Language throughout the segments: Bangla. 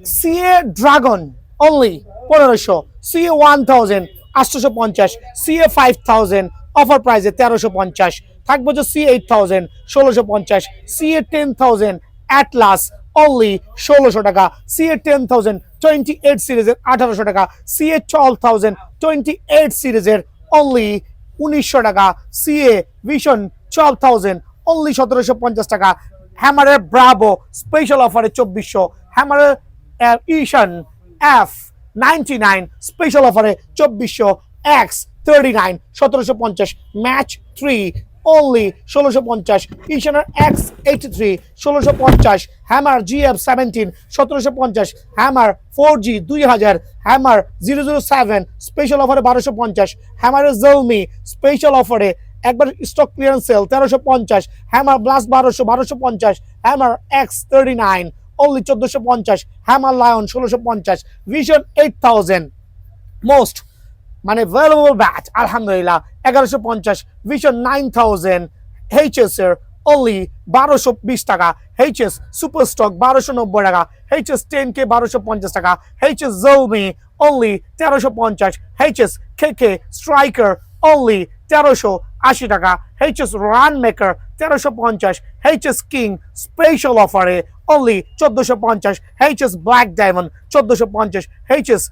CA dragon only 1500, CA 1000 850, CA 5000 offer প্রাইসে 1350 থাকবে, যে সি 8000 1650, সিএ 10000 অ্যাটলাস অনলি 1600 টাকা, সিএ 10000 28 সিরিজের 1800 টাকা, সিএ 12000 28 সিরিজের অনলি 1900 টাকা, সিএ ভিশন 12000 অনলি 1750 টাকা, হ্যামারের ব্রাভো স্পেশাল অফারে 2400, হ্যামারের ইশান এফ 99 স্পেশাল অফারে 2400, এক্স 39 1750, ম্যাচ 3 অনলি 1650, ইশানের X 83 1650, hammer GF 17 1750, hammer 4G 2000, hammer 007 special অফারে 1250, হ্যামারের জলমি স্পেশাল অফারে একবার stock clearance sale 1350, hammer blast 1250, hammer X 39 only 1450, hammer lion 1650, vision 8000 most মানে ভ্যালুয়েবল ব্যাট আলহামদুলিল্লাহ 1150, ভিশন 9000 এইচএস এর অনলি 1220 টাকা, এইচএস সুপার স্টক 1290 টাকা, এইচএস 10K 1250 টাকা, HS Zalmi only 1350, HS KK striker only 1380 টাকা, HS run maker 1350, HS king special অফারে only 1450, HS black diamond 1450, HS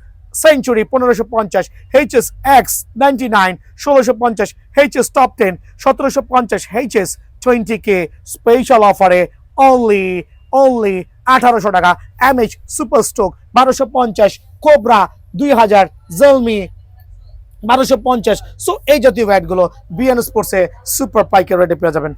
century 1550, HS X 99 1650, HS top 10 1750, HS 20K special অফারে অনলি 1800 টাকা, MH super stock 1250, cobra 2000, Zalmi 1250। So এই জাতীয় ব্যাটগুলো বিএন স্পোর্টসে সুপার পাইকারি রেটে পেয়ে যাবেন।